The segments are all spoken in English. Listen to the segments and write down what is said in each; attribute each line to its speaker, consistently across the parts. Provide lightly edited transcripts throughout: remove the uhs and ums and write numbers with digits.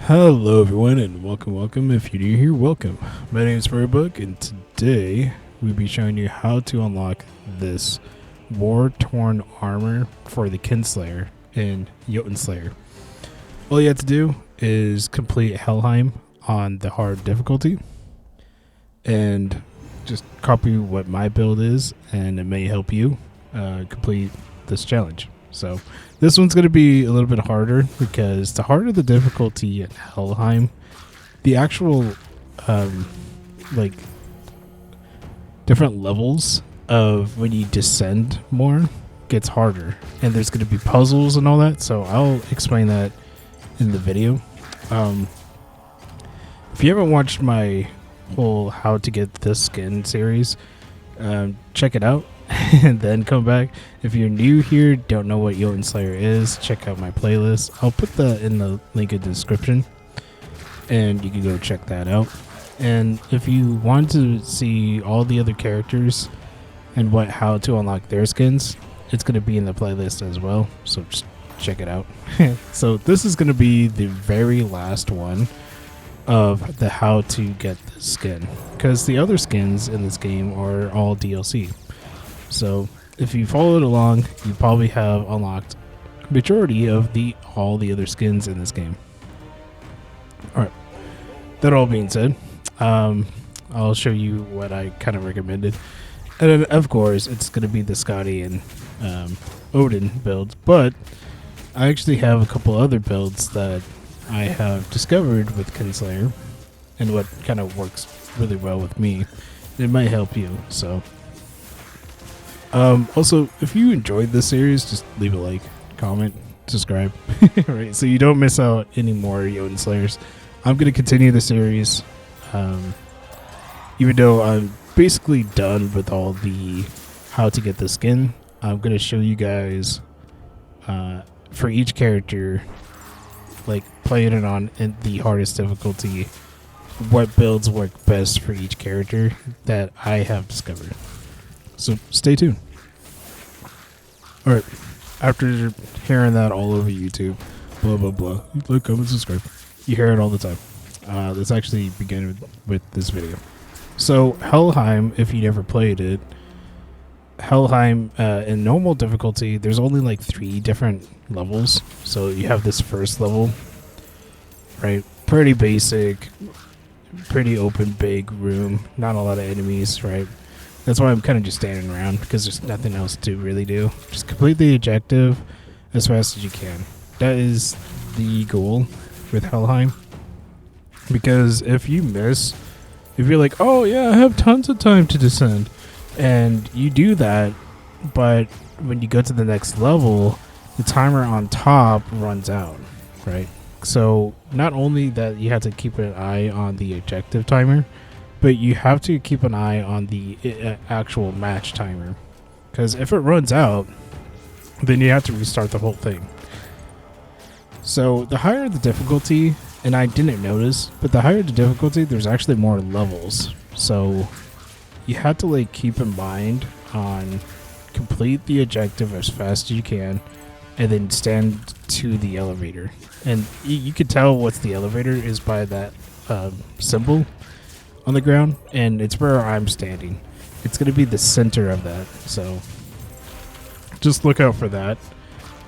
Speaker 1: Hello everyone and welcome. If you're new here, welcome. My name is Book and today we'll be showing you how to unlock this war-torn armor for the Kinslayer in Jotunnslayer. All you have to do is complete Helheim on the hard difficulty and just copy what my build is, and it may help you complete this challenge. So this one's going to be a little bit harder because the harder the difficulty at Helheim, the actual like different levels of when you descend more gets harder, and there's going to be puzzles and all that. So I'll explain that in the video. If you haven't watched my whole how to get this skin series, check it out and then come back. If you're new here, don't know what Jotunnslayer is, check out my playlist. I'll put that in the link in the description and you can go check that out. And if you want to see all the other characters and how to unlock their skins, it's going to be in the playlist as well, so just check it out. So this is going to be the very last one of the how to get the skin, because the other skins in this game are all DLC. So if you followed along, you probably have unlocked a majority of all the other skins in this game. Alright, that all being said, I'll show you what I kind of recommended. And then, of course, it's going to be the Scotty and Odin build, but I actually have a couple other builds that I have discovered with Kinslayer and what kind of works really well with me. It might help you, so also, if you enjoyed this series, just leave a like, comment, subscribe, right? So you don't miss out any more Jotunnslayers. I'm going to continue the series, even though I'm basically done with all the how to get the skin. I'm going to show you guys for each character, like playing it on in the hardest difficulty, what builds work best for each character that I have discovered. So stay tuned. Alright, after hearing that all over YouTube, blah blah blah, like, comment, subscribe, you hear it all the time. Let's actually begin with this video. So Helheim, if you never played it, Helheim in normal difficulty, there's only like 3 different levels. So you have this first level, right? Pretty basic, pretty open, big room, not a lot of enemies, right? That's why I'm kind of just standing around, because there's nothing else to really do. Just complete the objective as fast as you can. That is the goal with Helheim. Because if you miss, if you're like, oh yeah, I have tons of time to descend, and you do that, but when you go to the next level, the timer on top runs out, right? So not only that you have to keep an eye on the objective timer, but you have to keep an eye on the actual match timer, because if it runs out, then you have to restart the whole thing. So the higher the difficulty, and I didn't notice, but the higher the difficulty, there's actually more levels. So you have to like keep in mind on complete the objective as fast as you can, and then stand to the elevator. And you can tell what's the elevator is by that symbol on the ground, and it's where I'm standing. It's going to be the center of that, so just look out for that,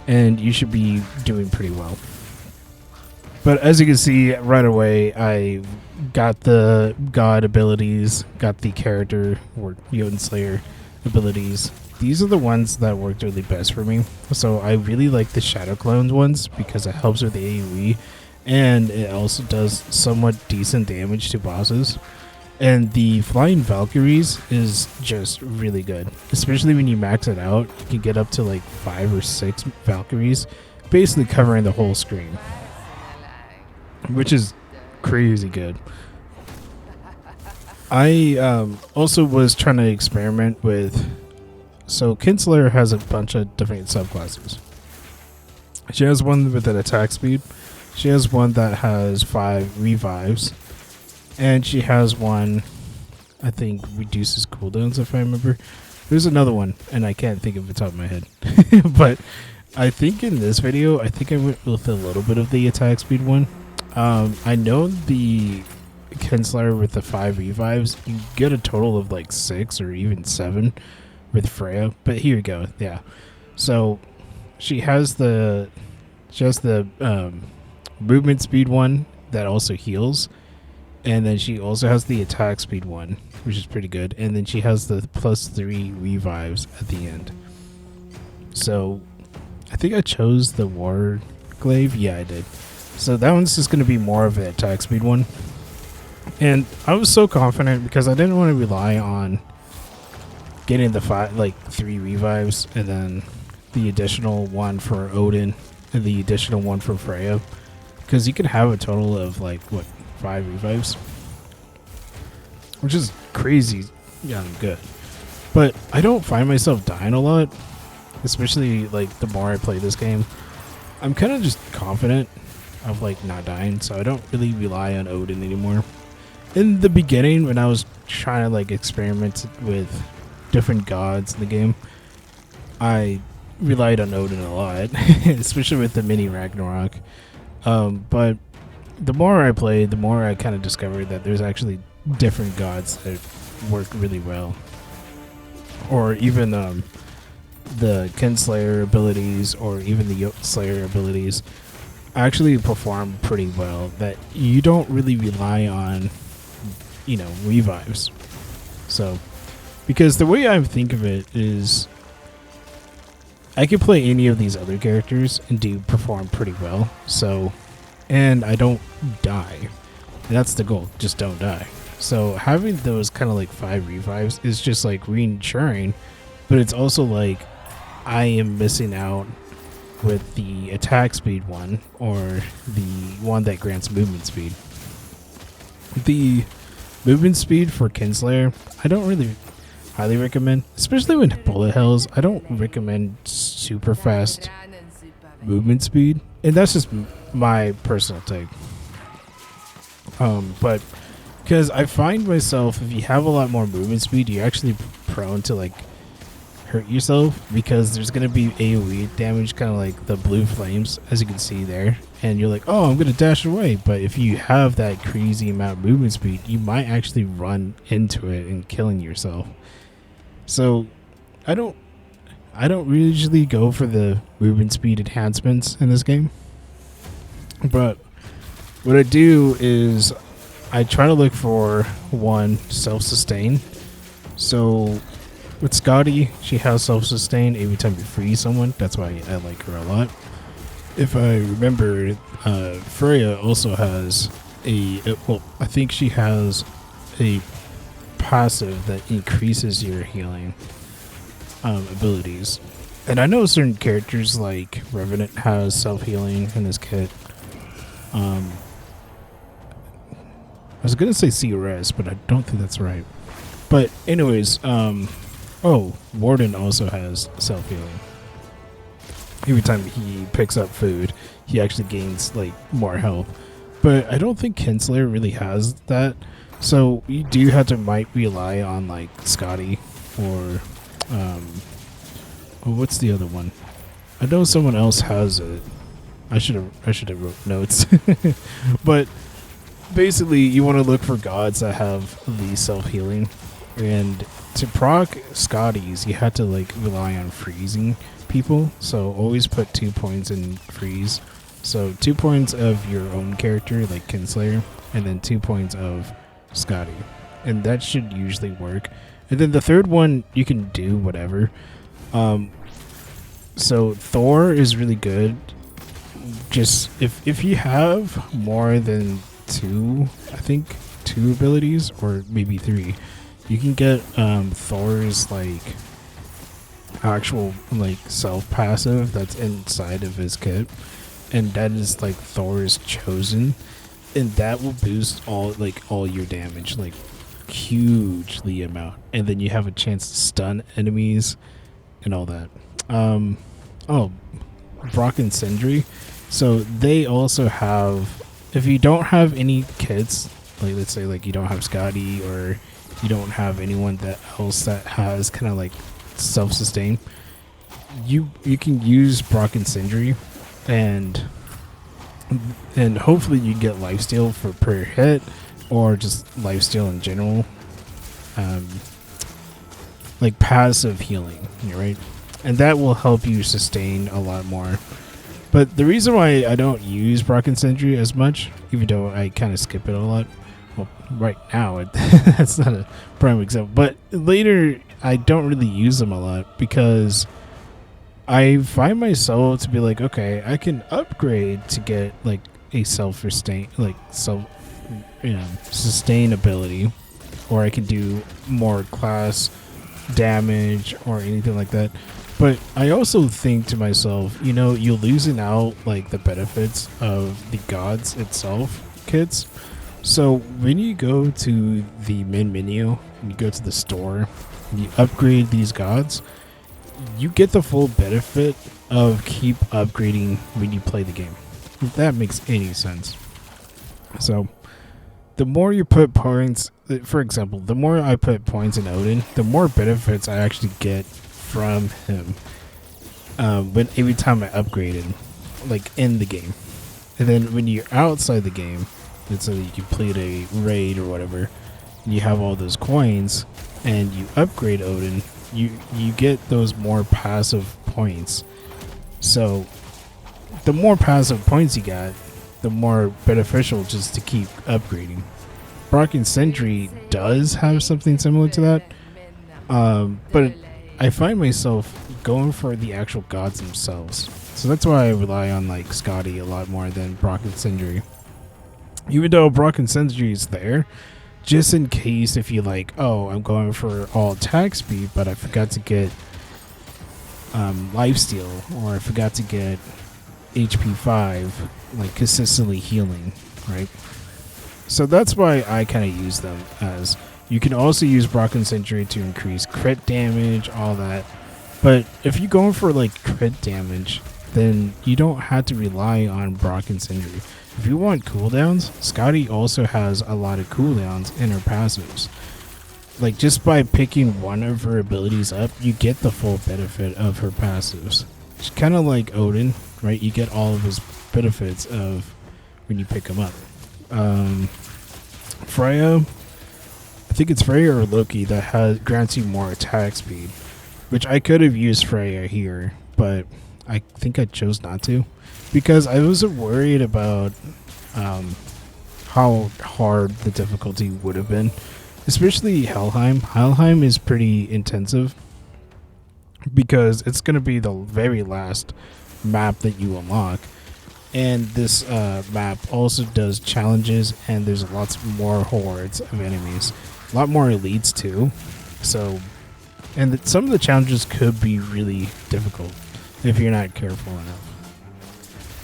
Speaker 1: and you should be doing pretty well. But as you can see right away, I got the god abilities, got the character or Jotunnslayer abilities. These are the ones that worked really best for me. So I really like the Shadow Clones ones because it helps with the AoE, and it also does somewhat decent damage to bosses. And the Flying Valkyries is just really good, especially when you max it out. You can get up to like 5 or 6 Valkyries, basically covering the whole screen, which is crazy good. I also was trying to experiment with, so Kinslayer has a bunch of different subclasses. She has one with an attack speed, she has one that has 5 revives, and she has one, I think, reduces cooldowns, if I remember. There's another one, and I can't think of the top of my head. But I think in this video, I think I went with a little bit of the attack speed one. I know the Kinslayer with the 5 revives, you get a total of like 6 or even 7 with Freya. But here you go. Yeah. So she has the movement speed one that also heals, and then she also has the attack speed one, which is pretty good, and then she has the +3 revives at the end. So I think I chose the War Glaive. Yeah, I did. So that one's just going to be more of an attack speed one. And I was so confident because I didn't want to rely on getting the 3 revives and then the additional one for Odin and the additional one for Freya. Because you could have a total of 5 revives. Which is crazy. Yeah, good. But I don't find myself dying a lot. Especially the more I play this game. I'm kind of just confident of not dying, so I don't really rely on Odin anymore. In the beginning, when I was trying to experiment with different gods in the game, I relied on Odin a lot, especially with the mini Ragnarok. But the more I played, the more I kind of discovered that there's actually different gods that work really well, or even the Kinslayer abilities, or even the Jotunnslayer abilities actually perform pretty well, that you don't really rely on revives. So because the way I think of it is I could play any of these other characters and do perform pretty well, so, and I don't die, and that's the goal, just don't die. So having those kind of 5 revives is just reassuring, but it's also I am missing out with the attack speed one, or the one that grants movement speed. The movement speed for Kinslayer, I don't really highly recommend, especially when bullet hells. I don't recommend super fast movement speed, and that's just my personal take. But because I find myself, if you have a lot more movement speed, you're actually prone to hurt yourself, because there's going to be AoE damage, kind of like the blue flames, as you can see there, and you're like, oh, I'm going to dash away. But if you have that crazy amount of movement speed, you might actually run into it and killing yourself. So I don't usually go for the movement speed enhancements in this game, but what I do is I try to look for one, self-sustain. So with Scotty, she has self-sustain every time you freeze someone. That's why I like her a lot. If I remember, Freya also has I think she has a passive that increases your healing abilities. And I know certain characters like Revenant has self-healing in this kit. I was gonna say CRS, but I don't think that's right. But anyways, Warden also has self-healing. Every time he picks up food, he actually gains more health. But I don't think Kinslayer really has that. So you do have to might rely on Scotty, or what's the other one? I know someone else has it. I should have wrote notes. But basically, you want to look for gods that have the self-healing. And to proc Scotties, you had to rely on freezing people. So always put 2 points in freeze. So 2 points of your own character, like Kinslayer, and then 2 points of Scotty. And that should usually work. And then the third one, you can do whatever. So Thor is really good. Just if you have more than 2, I think 2 abilities, or maybe 3, you can get Thor's actual self passive that's inside of his kit, and that is Thor's chosen, and that will boost all your damage hugely amount, and then you have a chance to stun enemies and all that. Brock and Sindri, so they also have, if you don't have any kits, let's say you don't have Scotty, or you don't have anyone else that has kind of self-sustain, you can use Brock and Sindri, and and hopefully you get lifesteal for per hit, or just lifesteal in general, like passive healing, right? And that will help you sustain a lot more. But the reason why I don't use Brocken Sentry as much, even though I kind of skip it a lot, well, right now that's not a prime example, but later I don't really use them a lot because I find myself to be like, okay, I can upgrade to get like a sustain ability, or I can do more class damage or anything like that. But I also think to myself, you know, you're losing out like the benefits of the gods itself kits. So when you go to the main menu and you go to the store and you upgrade these gods, you get the full benefit of keep upgrading when you play the game, if that makes any sense. So the more you put points, for example, the more I put points in Odin, the more benefits I actually get from him when every time I upgrade him, like in the game. And then when you're outside the game, let's say you complete a raid or whatever, and you have all those coins and you upgrade Odin, you get those more passive points. So the more passive points you got, the more beneficial just to keep upgrading. Brocken Sentry does have something similar to that, but I find myself going for the actual gods themselves. So that's why I rely on like Scotty a lot more than Brocken Sentry. Even though Brocken Sentry is there, just in case if you like, oh, I'm going for all attack speed, but I forgot to get lifesteal, or I forgot to get HP 5, like consistently healing, right? So that's why I kind of use them. As you can also use Brocken Sentry to increase crit damage, all that. But if you're going for like crit damage, then you don't have to rely on Brocken Sentry. If you want cooldowns, Scotty also has a lot of cooldowns in her passives. Like just by picking one of her abilities up, you get the full benefit of her passives. It's kind of like Odin, right? You get all of his benefits of when you pick him up. Freya, I think it's Freya or Loki that grants you more attack speed, which I could have used Freya here, but I think I chose not to because I wasn't worried about how hard the difficulty would have been, especially Helheim. Helheim is pretty intensive because it's going to be the very last map that you unlock, and this map also does challenges, and there's lots more hordes of enemies, a lot more elites too. So, and some of the challenges could be really difficult if you're not careful enough.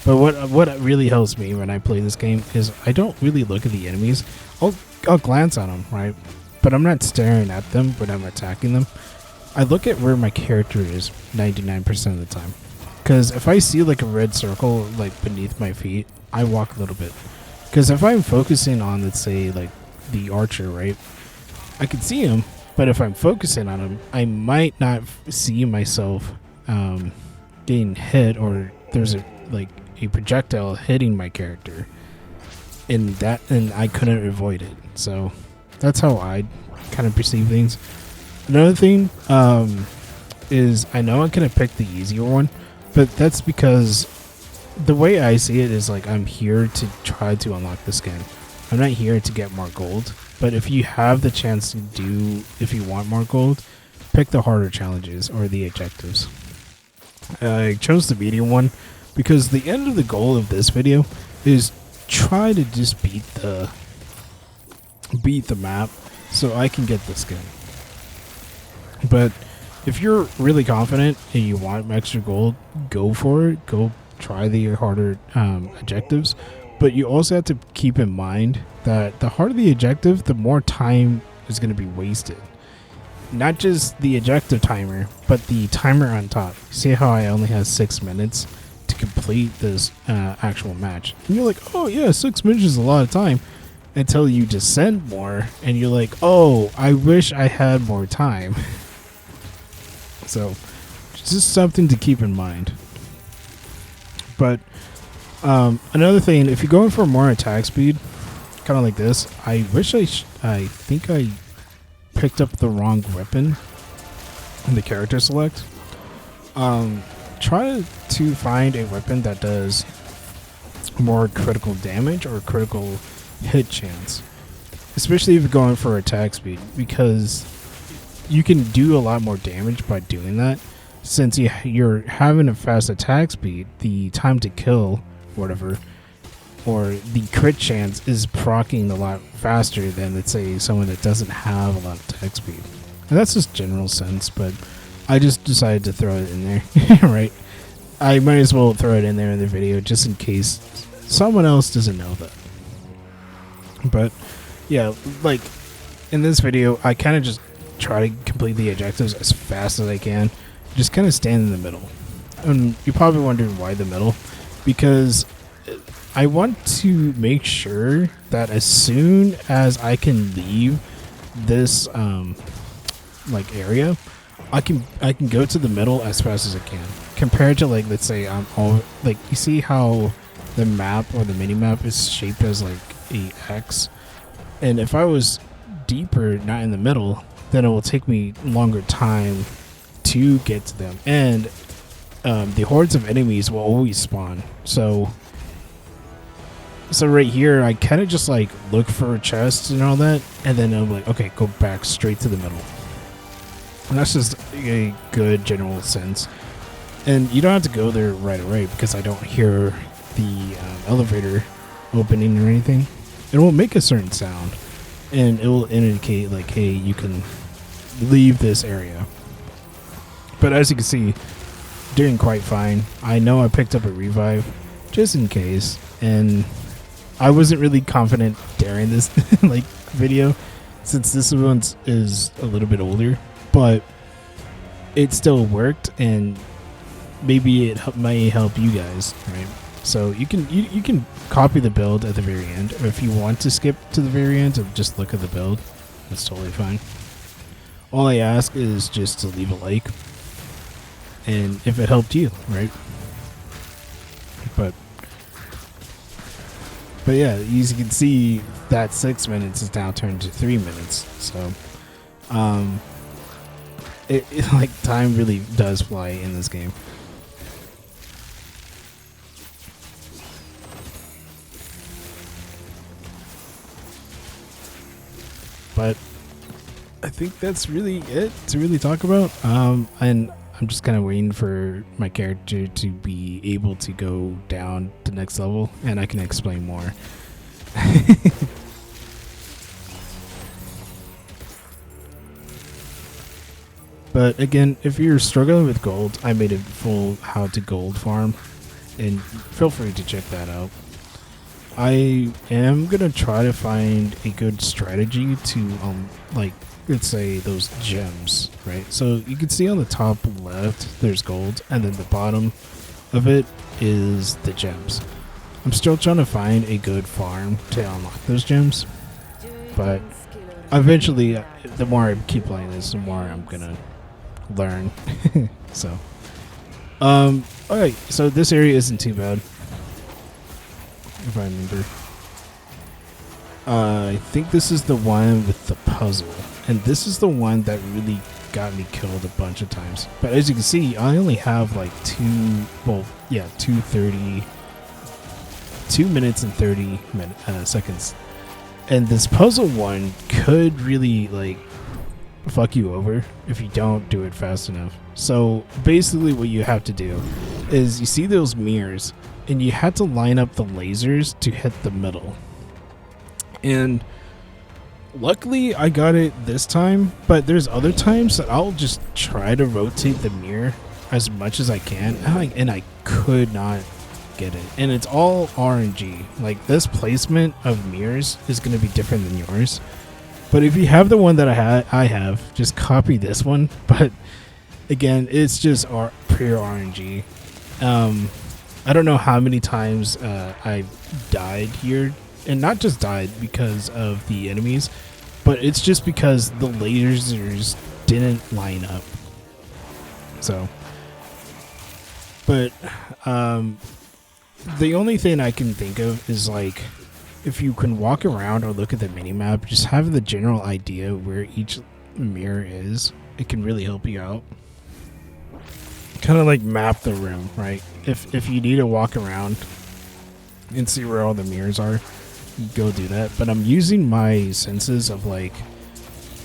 Speaker 1: But what really helps me when I play this game is I don't really look at the enemies. I'll glance at them, right? But I'm not staring at them when I'm attacking them. I look at where my character is 99% of the time. Because if I see like a red circle like beneath my feet, I walk a little bit. Because if I'm focusing on, let's say, like the archer, right? I can see him, but if I'm focusing on him, I might not see myself getting hit, or there's a projectile hitting my character, and I couldn't avoid it. So that's how I kind of perceive things. Another thing is I know I could have picked the easier one, but that's because the way I see it is like I'm here to try to unlock the skin. I'm not here to get more gold. But if you have the chance to if you want more gold, pick the harder challenges or the objectives. I chose the medium one because the end of the goal of this video is try to just beat the map so I can get the skin. But if you're really confident and you want extra gold, go for it. Go try the harder objectives. But you also have to keep in mind that the harder the objective, the more time is going to be wasted. Not just the objective timer, but the timer on top. See how I only have 6 minutes to complete this actual match? And you're like, oh yeah, 6 minutes is a lot of time. Until you descend more, and you're like, oh, I wish I had more time. So, just something to keep in mind. But Another thing, if you're going for more attack speed, kind of like this, I wish I think I picked up the wrong weapon in the character select. Try to find a weapon that does more critical damage or critical hit chance, especially if you're going for attack speed, because you can do a lot more damage by doing that. Since you're having a fast attack speed, the time to kill, whatever, or the crit chance is proccing a lot faster than, let's say, someone that doesn't have a lot of attack speed. And that's just general sense, but I just decided to throw it in there, right? I might as well throw it in there in the video just in case someone else doesn't know that. But yeah, like in this video, I kind of just try to complete the objectives as fast as I can. Just kind of stand in the middle. And you're probably wondering why the middle, because I want to make sure that as soon as I can leave this like area, I can go to the middle as fast as I can. Compared to, like, let's say I'm all like, you see how the map or the mini map is shaped as like a X, and if I was deeper, not in the middle, then it will take me longer time to get to them, and the hordes of enemies will always spawn. So right here, I kind of just like look for chests and all that, and then I'm like, okay, go back straight to the middle. And that's just a good general sense. And you don't have to go there right away, because I don't hear the elevator opening or anything. It will make a certain sound, and it will indicate like, hey, you can leave this area. But as you can see, doing quite fine. I know I picked up a revive just in case, and I wasn't really confident during this like video, since this one is a little bit older, but it still worked, and maybe it may help you guys, right? So you can copy the build at the very end, or if you want to skip to the very end and just look at the build, that's totally fine. All I ask is just to leave a like, and if it helped you, right? But yeah, as you can see, that 6 minutes is now turned to 3 minutes. So it like, time really does fly in this game. But I think that's really it to really talk about. And I'm just kind of waiting for my character to be able to go down to next level, and I can explain more. But again, if you're struggling with gold, I made a full how to gold farm, and feel free to check that out. I am gonna try to find a good strategy to like, let's say, those gems, right? So you can see on the top left there's gold, and then the bottom of it is the gems. I'm still trying to find a good farm to unlock those gems, but eventually, the more I keep playing this, the more I'm gonna learn. So alright, so this area isn't too bad, if I remember. I think this is the one with the puzzle, and this is the one that really got me killed a bunch of times. But as you can see, I only have like 2 minutes and 30 seconds, and this puzzle one could really like fuck you over if you don't do it fast enough. So basically what you have to do is, you see those mirrors, and you have to line up the lasers to hit the middle. And luckily I got it this time, but there's other times that I'll just try to rotate the mirror as much as I can, and I could not get it. And it's all RNG. Like, this placement of mirrors is going to be different than yours. But if you have the one that I have, just copy this one. But again, it's just pure RNG. I don't know how many times I've died here, and not just died because of the enemies, but it's just because the lasers didn't line up. So, but The only thing I can think of is like, if you can walk around or look at the minimap, just have the general idea where each mirror is. It can really help you out. Kind of like map the room, right? If you need to walk around and see where all the mirrors are, you go do that. But I'm using my senses of like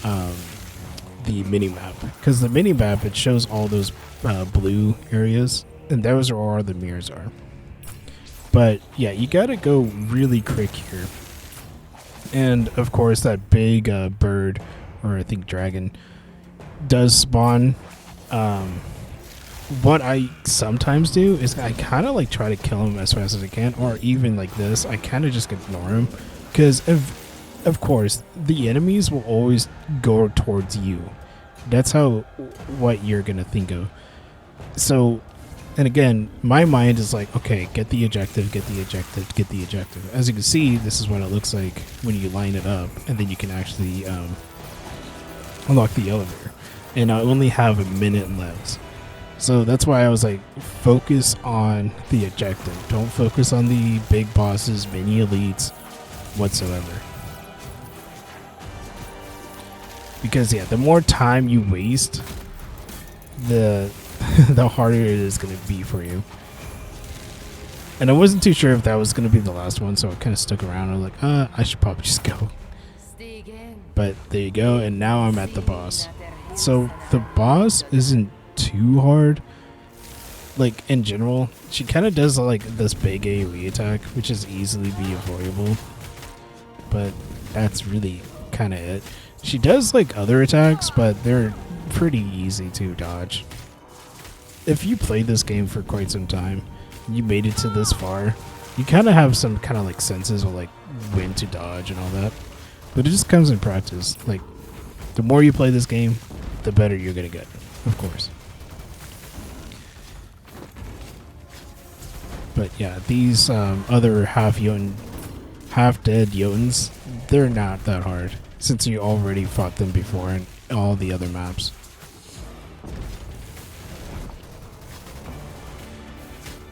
Speaker 1: the minimap, because the minimap, it shows all those blue areas, and those are where all the mirrors are. But yeah, you gotta go really quick here. And of course, that big bird, or I think dragon, does spawn. What I sometimes do is I kind of like try to kill him as fast as I can, or even like this, I kind of just ignore him, because of course the enemies will always go towards you. That's what you're gonna think of. So, and again, my mind is like, okay, get the objective, get the objective, get the objective. As you can see, this is what it looks like when you line it up, and then you can actually unlock the elevator. And I only have a minute left. So that's why I was like, focus on the objective. Don't focus on the big bosses, mini elites, whatsoever. Because yeah, the more time you waste, the harder it is going to be for you. And I wasn't too sure if that was going to be the last one, so I kind of stuck around. I was like, I should probably just go. But there you go, and now I'm at the boss. So the boss isn't too hard. Like in general, she kind of does like this big AoE attack, which is easily be avoidable, but that's really kind of it. She does like other attacks, but they're pretty easy to dodge. If you played this game for quite some time, you made it to this far, you kind of have some kind of like senses of like when to dodge and all that, but it just comes in practice. Like the more you play this game, the better you're gonna get, of course. But yeah, these other half dead Jotuns, they're not that hard, since you already fought them before in all the other maps.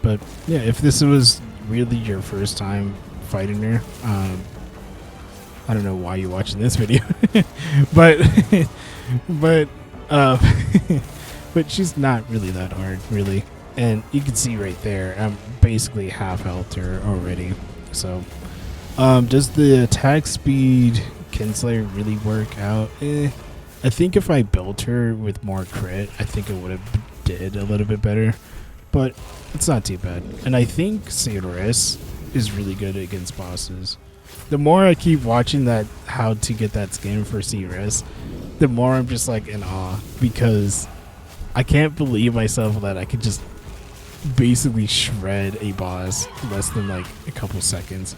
Speaker 1: But yeah, if this was really your first time fighting her, I don't know why you're watching this video, but but she's not really that hard, really. And you can see right there, I'm basically half health her already. So, does the attack speed Jotunnslayer really work out? I think if I built her with more crit, I think it would have did a little bit better. But it's not too bad. And I think Seirus is really good against bosses. The more I keep watching that how to get that skin for Seirus, the more I'm just like in awe, because I can't believe myself that I could just basically shred a boss less than like a couple seconds.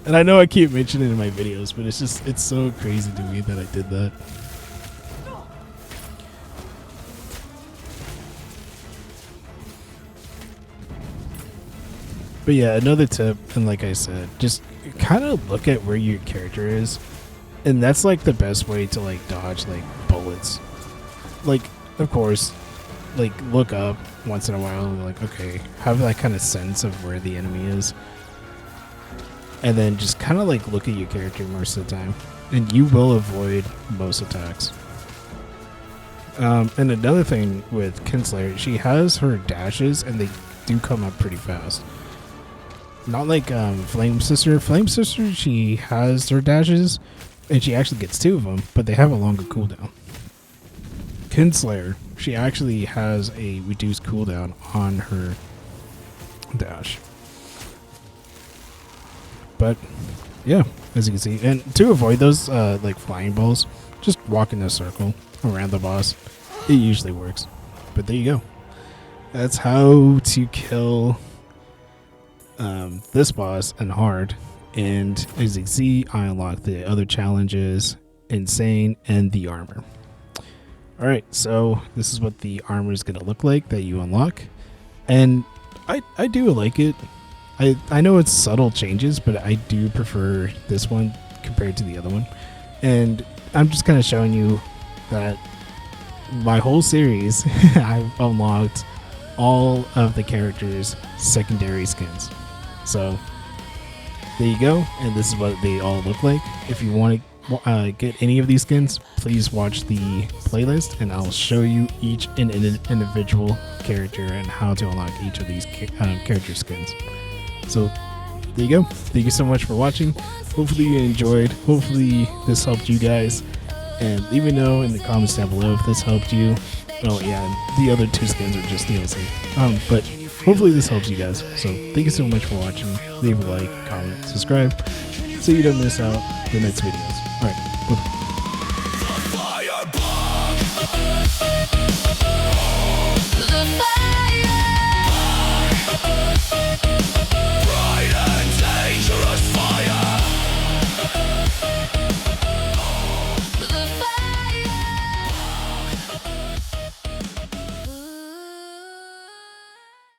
Speaker 1: And I know I keep mentioning it in my videos, but it's so crazy to me that I did that. But yeah, another tip, and like I said, just kind of look at where your character is, and that's like the best way to like dodge like bullets. Like, of course, like look up once in a while and like, okay, have that kind of sense of where the enemy is, and then just kind of like look at your character most of the time, and you will avoid most attacks. And another thing with Jotunnslayer, she has her dashes, and they do come up pretty fast. Not like Flame Sister. Flame Sister, she has her dashes, and she actually gets 2 of them, but they have a longer cooldown. Jotunnslayer, she actually has a reduced cooldown on her dash. But yeah, as you can see, and to avoid those like flying balls, just walk in a circle around the boss. It usually works. But there you go. That's how to kill this boss and hard. And as you can see, I unlocked the other challenges, insane, and the armor. Alright, so this is what the armor is going to look like that you unlock. And I do like it. I know it's subtle changes, but I do prefer this one compared to the other one. And I'm just kind of showing you that my whole series, I've unlocked all of the characters' secondary skins. So there you go, and this is what they all look like. If you want to get any of these skins, please watch the playlist, and I'll show you each individual character and how to unlock each of these character skins. So there you go. Thank you so much for watching. Hopefully you enjoyed. Hopefully this helped you guys, and let me know in the comments down below if this helped you. Oh yeah, the other 2 skins are just DLC. But hopefully this helps you guys. So thank you so much for watching. Leave a like, comment, subscribe, so you don't miss out the next videos. Alright, bye.